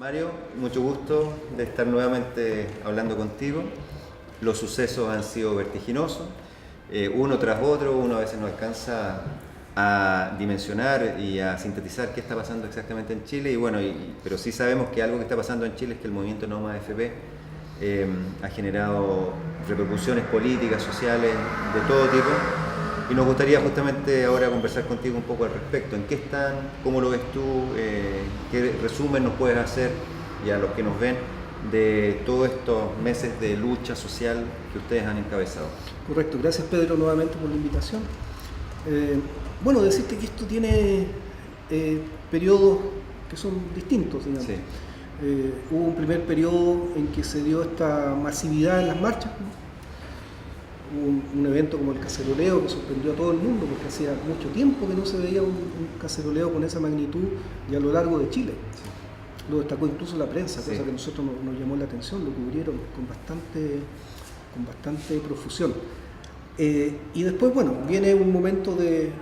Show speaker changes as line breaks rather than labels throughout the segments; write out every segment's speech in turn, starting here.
Mario, mucho gusto de estar nuevamente hablando contigo. Los sucesos han sido vertiginosos, uno tras otro. Uno a veces no alcanza a dimensionar y a sintetizar qué está pasando exactamente en Chile, y bueno, pero sí sabemos que algo que está pasando en Chile es que el movimiento No Más AFP ha generado repercusiones políticas, sociales, de todo tipo, y nos gustaría justamente ahora conversar contigo un poco al respecto. ¿En qué están? ¿Cómo lo ves tú? ¿Qué resumen nos puedes hacer, y a los que nos ven, de todos estos meses de lucha social que ustedes han encabezado?
Correcto, gracias Pedro nuevamente por la invitación. Bueno, decirte que esto tiene periodos que son distintos, digamos.
Sí.
Hubo un primer periodo en que se dio esta masividad en las marchas, ¿no? Hubo un evento como el caceroleo que sorprendió a todo el mundo, porque hacía mucho tiempo que no se veía un caceroleo con esa magnitud y a lo largo de Chile. Sí. Lo destacó incluso la prensa, cosa que a nosotros nos llamó la atención, lo cubrieron con bastante profusión. Y después, bueno, viene un momento de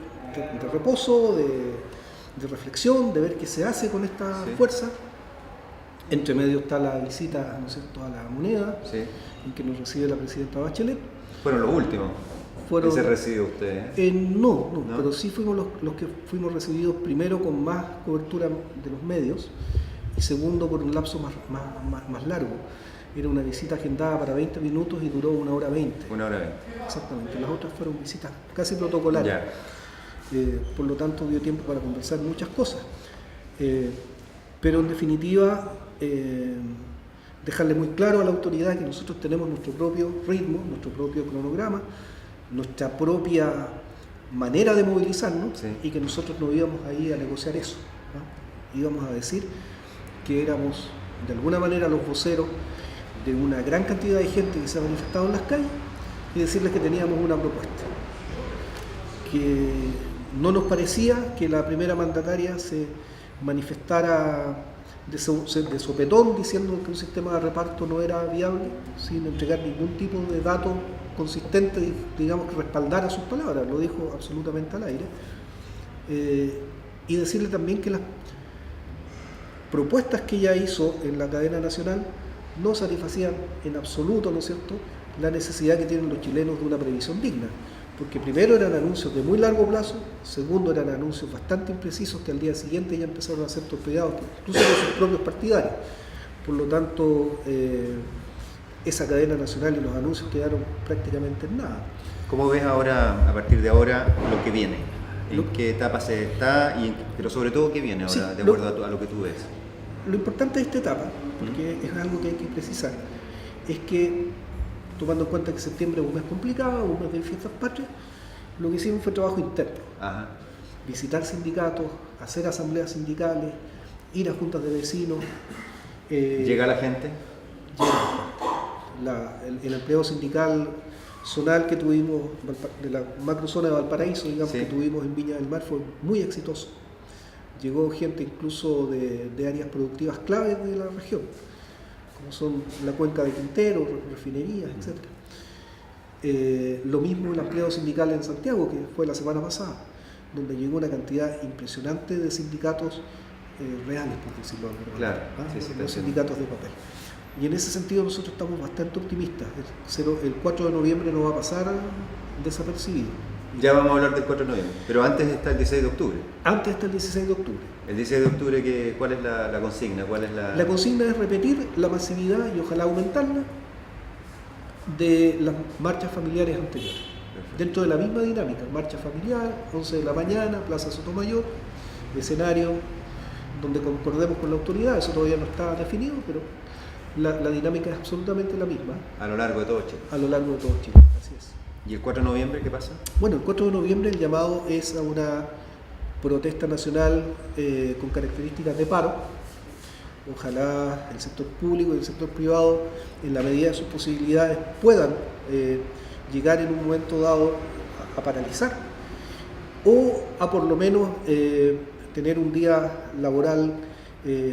reposo, de reflexión, de ver qué se hace con esta fuerza. Entre medio está la visita, ¿no es cierto?, a la Moneda, en que nos recibe la presidenta Bachelet.
¿Fueron los últimos que se recibió usted?
No, pero sí fuimos los que fuimos recibidos primero con más cobertura de los medios y segundo por un lapso más largo. Era una visita agendada para 20 minutos y duró 1 hora 20.
1 hora 20.
Exactamente, las otras fueron visitas casi protocolares. Por lo tanto dio tiempo para conversar muchas cosas. Pero en definitiva, dejarle muy claro a la autoridad que nosotros tenemos nuestro propio ritmo, nuestro propio cronograma, nuestra propia manera de movilizarnos, y que nosotros no íbamos ahí a negociar eso, ¿no? Íbamos a decir que éramos de alguna manera los voceros de una gran cantidad de gente que se ha manifestado en las calles y decirles que teníamos una propuesta, que no nos parecía que la primera mandataria se manifestara de sopetón diciendo que un sistema de reparto no era viable, sin entregar ningún tipo de dato consistente, digamos, que respaldara sus palabras. Lo dijo absolutamente al aire. Y decirle también que las propuestas que ella hizo en la cadena nacional no satisfacían en absoluto, ¿no es cierto?, la necesidad que tienen los chilenos de una previsión digna. Porque primero eran anuncios de muy largo plazo, segundo eran anuncios bastante imprecisos que al día siguiente ya empezaron a ser torpedeados, incluso por sus propios partidarios. Por lo tanto, esa cadena nacional y los anuncios quedaron prácticamente en nada.
¿Cómo ves ahora, a partir de ahora, lo que viene? ¿En qué etapa se está? Pero sobre todo, ¿qué viene ahora, de acuerdo a lo que tú ves?
Lo importante de esta etapa, porque es algo que hay que precisar, es que, tomando en cuenta que septiembre es un mes complicado, un mes de fiestas patrias, lo que hicimos fue trabajo interno. Visitar sindicatos, hacer asambleas sindicales, ir a juntas de vecinos.
¿Llega la gente?
Llega. El empleo sindical zonal que tuvimos, de la macrozona de Valparaíso, digamos, que tuvimos en Viña del Mar, fue muy exitoso. Llegó gente incluso de áreas productivas claves de la región, como son la cuenca de Quintero, refinerías, etc. Lo mismo el empleo sindical en Santiago, que fue la semana pasada, donde llegó una cantidad impresionante de sindicatos reales, por decirlo de alguna manera, los sindicatos de papel. Y en ese sentido nosotros estamos bastante optimistas. El 4 de noviembre no va a pasar desapercibido.
Ya vamos a hablar del 4 de noviembre, pero antes está el 16 de octubre.
Antes está el 16 de octubre.
El 16 de octubre, ¿cuál es la consigna?
La consigna es repetir la masividad y ojalá aumentarla de las marchas familiares anteriores. Perfecto. Dentro de la misma dinámica, marcha familiar, 11 de la mañana, Plaza Sotomayor, escenario donde concordemos con la autoridad, eso todavía no está definido, pero la dinámica es absolutamente la misma.
A lo largo de todo Chile.
A lo largo de todo Chile, así es.
¿Y el 4 de noviembre qué pasa?
Bueno, el 4 de noviembre el llamado es a una protesta nacional con características de paro. Ojalá el sector público y el sector privado, en la medida de sus posibilidades, puedan llegar en un momento dado a paralizar o a por lo menos tener un día laboral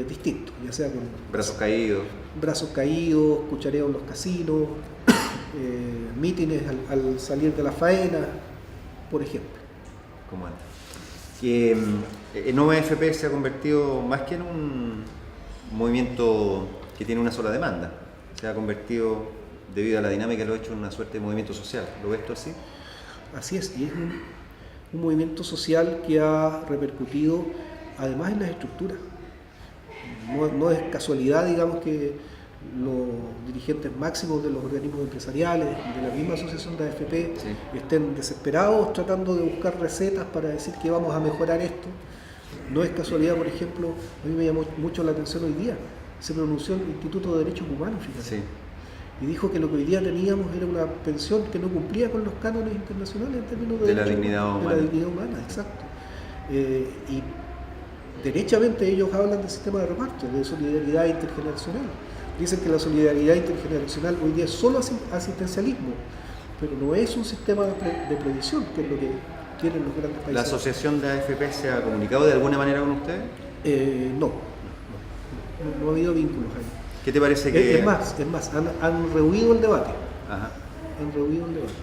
distinto, ya sea con brazos caídos, cuchareos en los casinos, mítines al salir de la faena, por ejemplo.
Como antes. Que No Más AFP se ha convertido más que en movimiento que tiene una sola demanda. Se ha convertido, debido a la dinámica que lo ha hecho, en una suerte de movimiento social. ¿Lo ves tú así?
Así es, y es un movimiento social que ha repercutido además en las estructuras. No es casualidad, digamos, que los dirigentes máximos de los organismos empresariales, de la misma asociación de AFP, sí, estén desesperados tratando de buscar recetas para decir que vamos a mejorar esto. No es casualidad, por ejemplo, a mí me llamó mucho la atención hoy día, se pronunció el Instituto de Derechos Humanos, fíjate, sí, y dijo que lo que hoy día teníamos era una pensión que no cumplía con los cánones internacionales en términos de
la dignidad humana.
De la dignidad humana, exacto. Y derechamente ellos hablan del sistema de reparto, de solidaridad intergeneracional. Dicen que la solidaridad intergeneracional hoy día es solo asistencialismo, pero no es un sistema de previsión, que es lo que quieren los grandes países.
¿La asociación de AFP se ha comunicado de alguna manera con ustedes?
No ha habido vínculos ahí.
¿Qué te parece que...?
Es más, han rehuido el debate.
Ajá.
Han rehuido el debate.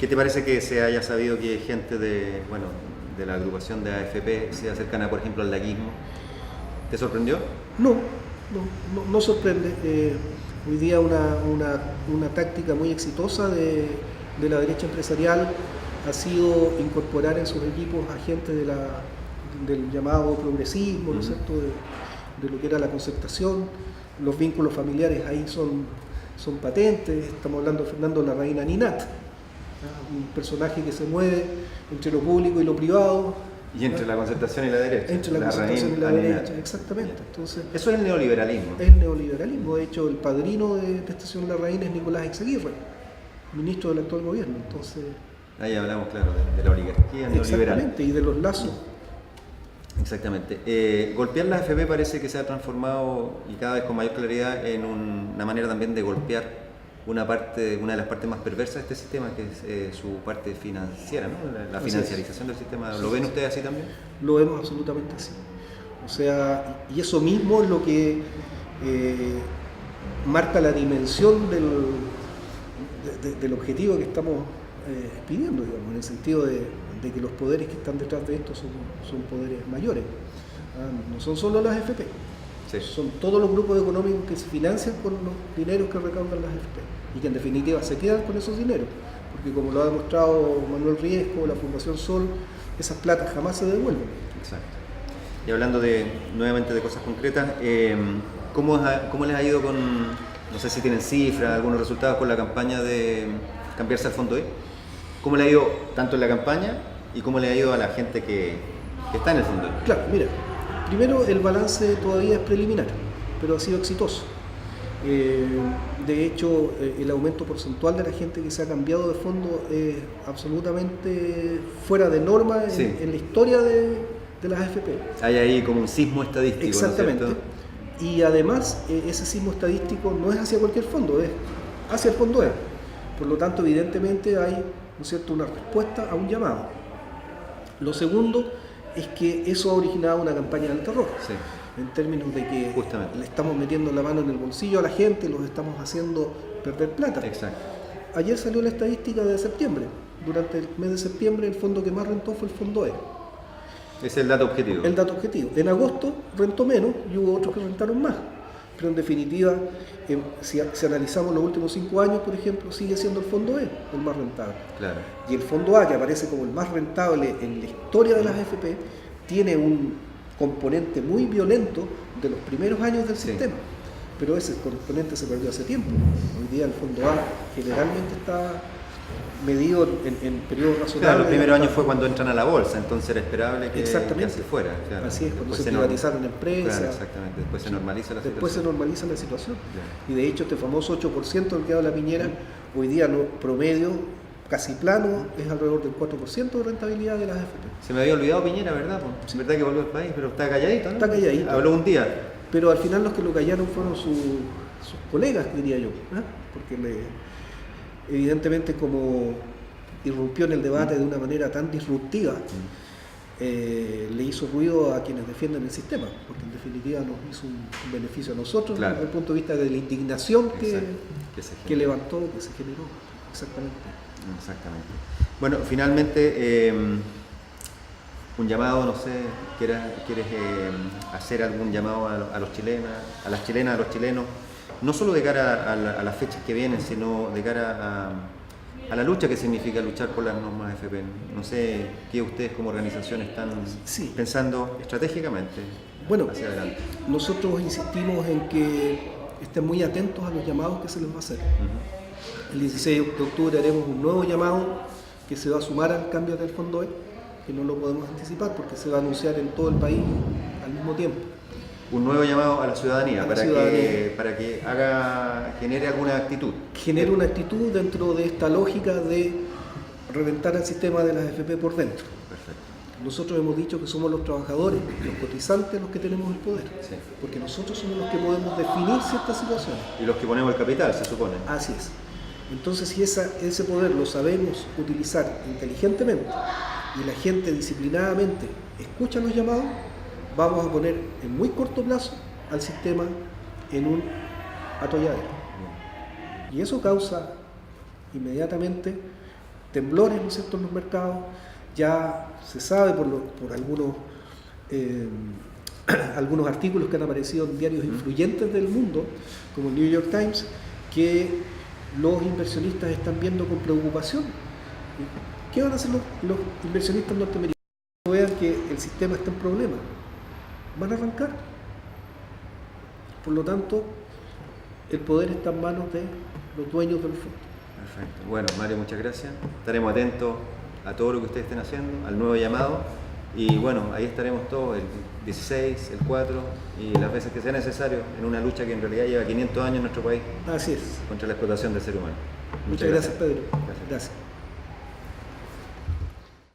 ¿Qué te parece que se haya sabido que gente de la agrupación de AFP se acercan, por ejemplo, al laguismo? ¿Te sorprendió?
No sorprende. Hoy día una táctica muy exitosa de la derecha empresarial ha sido incorporar en sus equipos a gente del llamado progresismo, ¿no es cierto?, de lo que era la concertación. Los vínculos familiares ahí son patentes. Estamos hablando de Fernando Larraín Aninat, un personaje que se mueve entre lo público y lo privado.
Y entre la concertación y la derecha.
Entre la concertación y la derecha, exactamente. Entonces,
eso es el neoliberalismo.
Es el neoliberalismo. De hecho, el padrino de esta señor Larraín es Nicolás Exaguirre, ministro del actual gobierno. Entonces,
ahí hablamos, claro, de la oligarquía neoliberal.
Exactamente, y de los lazos.
Exactamente. Golpear la AFP parece que se ha transformado, y cada vez con mayor claridad, en una manera también de golpear una de las partes más perversas de este sistema, que es su parte financiera, ¿no? La financiarización del sistema. ¿Lo ven ustedes así también?
Lo vemos absolutamente así. O sea, y eso mismo es lo que marca la dimensión del objetivo que estamos pidiendo, digamos, en el sentido de que los poderes que están detrás de esto son poderes mayores. No son solo las AFP, sí, son todos los grupos económicos que se financian con los dineros que recaudan las AFP y que en definitiva se quedan con esos dineros, porque como lo ha demostrado Manuel Riesco, la Fundación Sol, esas platas jamás se devuelven.
Exacto. Y hablando nuevamente de cosas concretas, ¿cómo les ha ido con, no sé si tienen cifras, algunos resultados con la campaña de cambiarse al Fondo E? ¿Cómo le ha ido tanto en la campaña y cómo le ha ido a la gente que está en el Fondo E?
Claro, mira, primero el balance todavía es preliminar, pero ha sido exitoso. De hecho, el aumento porcentual de la gente que se ha cambiado de fondo es absolutamente fuera de norma en la historia de las AFP.
Hay ahí como un sismo estadístico.
Exactamente.
¿No?
Y además, ese sismo estadístico no es hacia cualquier fondo, es hacia el Fondo E. Por lo tanto, evidentemente hay, ¿no es cierto?, una respuesta a un llamado. Lo segundo es que eso ha originado una campaña del terror. Sí. En términos de que justamente le estamos metiendo la mano en el bolsillo a la gente, los estamos haciendo perder plata.
Exacto.
Ayer salió la estadística de septiembre. Durante el mes de septiembre el fondo que más rentó fue el Fondo E.
Es el dato objetivo.
El dato objetivo. En agosto rentó menos y hubo otros que rentaron más. Pero en definitiva, si analizamos los últimos 5 años, por ejemplo, sigue siendo el Fondo E el más rentable.
Claro.
Y el Fondo A, que aparece como el más rentable en la historia de las AFP, tiene un componente muy violento de los primeros años del sistema. Pero ese componente se perdió hace tiempo. Hoy día el Fondo A generalmente está medido en periodos razonables.
Claro, los primeros años fue cuando entran a la bolsa, entonces era esperable que así fuera. Claro.
Así es, cuando se privatizaron empresas.
Claro, exactamente. Después se normaliza la situación.
Después se normaliza la situación. Y de hecho este famoso 8% del que ha dado la Piñera, hoy día promedio, casi plano, es alrededor del 4% de rentabilidad de las AFP.
Se me había olvidado Piñera, ¿verdad? Es verdad que volvió al país, pero está calladito, ¿no?
Está calladito.
Habló un día.
Pero al final los que lo callaron fueron sus colegas, diría yo, porque evidentemente como irrumpió en el debate de una manera tan disruptiva, le hizo ruido a quienes defienden el sistema, porque en definitiva nos hizo un beneficio a nosotros, claro, desde el punto de vista de la indignación que levantó, que se generó. Exactamente.
Bueno, finalmente, Un llamado, no sé, ¿quieres hacer algún llamado a los chilenos, a las chilenas, a los chilenos, no solo de cara a las fechas que vienen, sino de cara a la lucha que significa luchar por las normas FP? No sé qué ustedes como organización están pensando estratégicamente hacia adelante.
Nosotros insistimos en que estén muy atentos a los llamados que se les va a hacer. El 16 de octubre haremos un nuevo llamado que se va a sumar al cambio del Fondo E, que no lo podemos anticipar porque se va a anunciar en todo el país al mismo tiempo.
Un nuevo llamado a la ciudadanía, para que genere alguna actitud.
Genere una actitud dentro de esta lógica de reventar el sistema de las FP por dentro.
Perfecto.
Nosotros hemos dicho que somos los trabajadores, los cotizantes, los que tenemos el poder, porque nosotros somos los que podemos definir ciertas situaciones.
Y los que ponemos el capital, se supone.
Así es. Entonces, si ese poder lo sabemos utilizar inteligentemente y la gente disciplinadamente escucha los llamados, vamos a poner en muy corto plazo al sistema en un atolladero. Y eso causa inmediatamente temblores, ¿no es cierto?, en los mercados. Ya se sabe por algunos artículos que han aparecido en diarios influyentes del mundo, como el New York Times, que los inversionistas están viendo con preocupación. ¿Qué van a hacer los inversionistas norteamericanos cuando vean que el sistema está en problemas? Van a arrancar. Por lo tanto, el poder está en manos de los dueños de los fondos.
Perfecto. Bueno, Mario, muchas gracias. Estaremos atentos a todo lo que ustedes estén haciendo, al nuevo llamado. Y bueno, ahí estaremos todos, el 16, el 4 y las veces que sea necesario, en una lucha que en realidad lleva 500 años en nuestro país.
Así es.
Contra la explotación del ser humano.
Muchas gracias, Pedro.
Gracias.